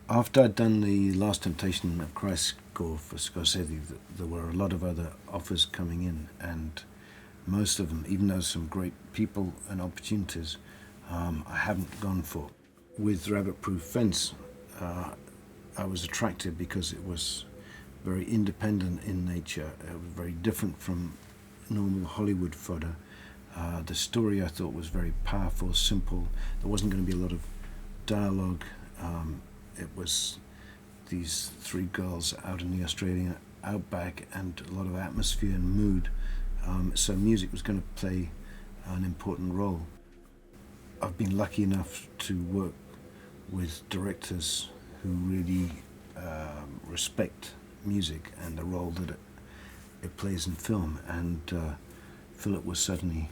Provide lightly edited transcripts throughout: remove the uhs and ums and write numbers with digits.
After I'd done the Last Temptation of Christ score for Scorsese, there were a lot of other offers coming in, and most of them, even though some great people and opportunities, I haven't gone for. With Rabbit Proof Fence, I was attracted because it was very independent in nature. It was very different from normal Hollywood fodder. The story I thought was very powerful, simple. There wasn't going to be a lot of dialogue. It was these three girls out in the Australian outback and a lot of atmosphere and mood. So music was going to play an important role. I've been lucky enough to work with directors who really respect music and the role that it plays in film, and Phillip was certainly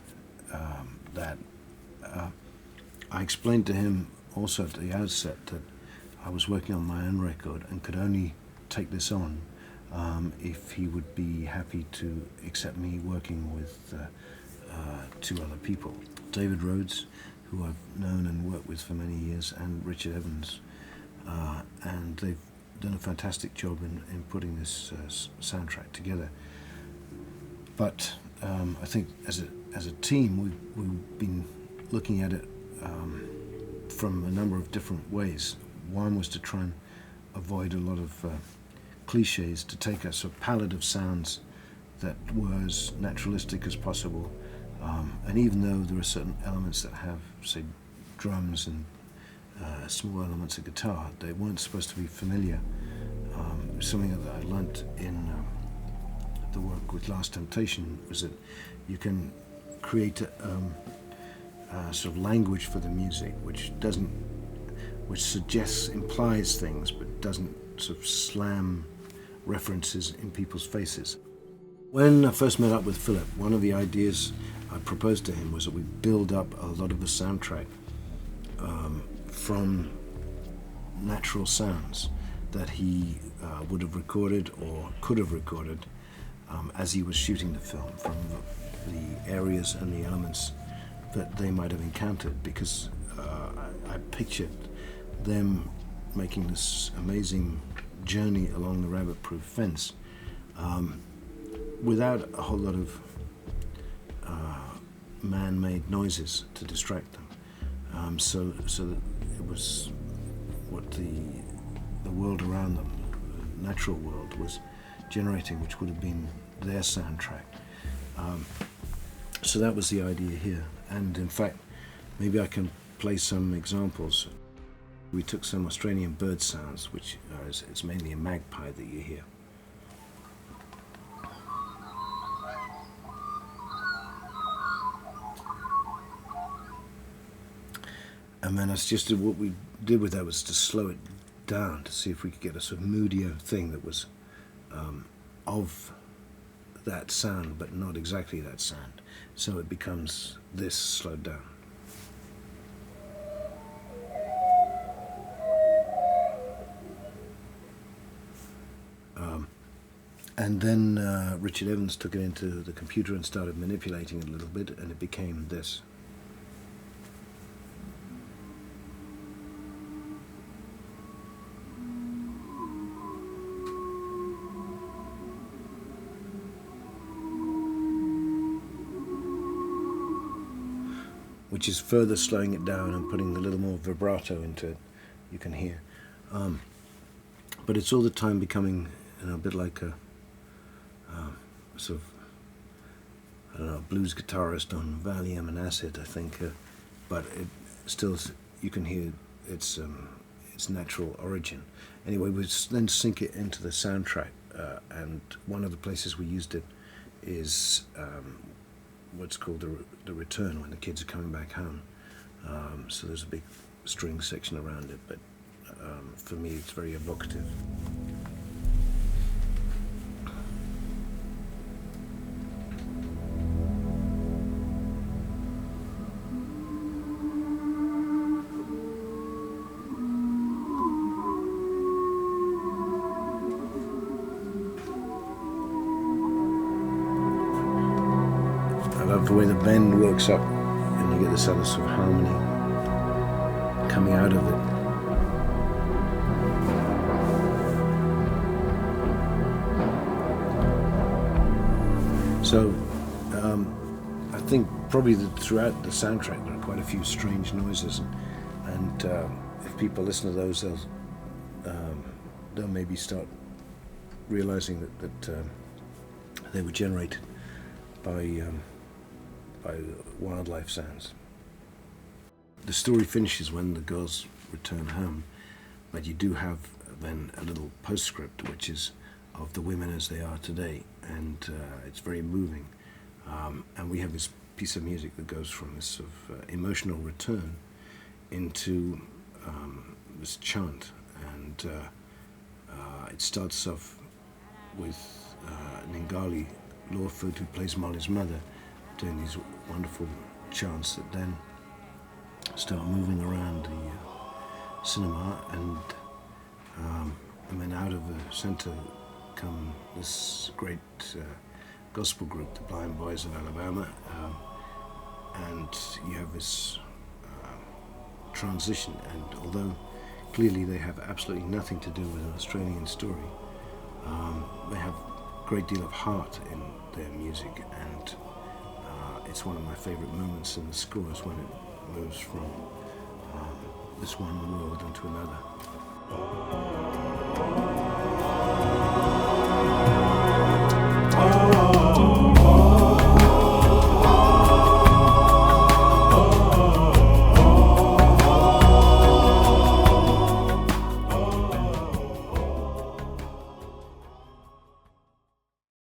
that. I explained to him also at the outset that I was working on my own record and could only take this on if he would be happy to accept me working with two other people, David Rhodes, who I've known and worked with for many years, and Richard Evans, and they've done a fantastic job in putting this soundtrack together. But I think as a team we've been looking at it from a number of different ways. One was to try and avoid a lot of cliches, to take a sort of palette of sounds that were as naturalistic as possible. And even though there are certain elements that have, say, drums and small elements of guitar, they weren't supposed to be familiar. Something that I learnt in the work with Last Temptation was that you can create a sort of language for the music which suggests, implies things, but doesn't sort of slam references in people's faces. When I first met up with Phillip, one of the ideas I proposed to him was that we build up a lot of the soundtrack from natural sounds that he would have recorded or could have recorded as he was shooting the film, from the areas and the elements that they might have encountered, because I pictured them making this amazing journey along the rabbit-proof fence without a whole lot of man-made noises to distract them. So that it was what the world around them, the natural world, was generating, which would have been their soundtrack. So that was the idea here. And in fact, maybe I can play some examples. We took some Australian bird sounds, which it's mainly a magpie that you hear. And then that's just what we did with that, was to slow it down to see if we could get a sort of moodier thing that was of that sound, but not exactly that sound. So it becomes this slowed down. And then Richard Evans took it into the computer and started manipulating it a little bit, and it became this. Which is further slowing it down and putting a little more vibrato into it, you can hear. But it's all the time becoming a bit like a sort of, I don't know, blues guitarist on Valium and acid, I think. But it still, you can hear its natural origin. Anyway, we then sync it into the soundtrack, and one of the places we used it is what's called the return, when the kids are coming back home. So there's a big string section around it, but for me it's very evocative. I love the way the bend works up and you get this other sort of harmony coming out of it. So I think probably that throughout the soundtrack there are quite a few strange noises, and if people listen to those, they'll maybe start realizing that they were generated by wildlife sounds. The story finishes when the girls return home, but you do have then a little postscript which is of the women as they are today, and it's very moving. And we have this piece of music that goes from this sort of emotional return into this chant, and it starts off with Ningali Lawford, who plays Molly's mother, doing these wonderful chants that then start moving around the cinema, and then out of the centre come this great gospel group, the Blind Boys of Alabama, and you have this transition, and although clearly they have absolutely nothing to do with an Australian story, they have a great deal of heart in their music, and it's one of my favourite moments in the score is when it moves from this one world into another. Oh,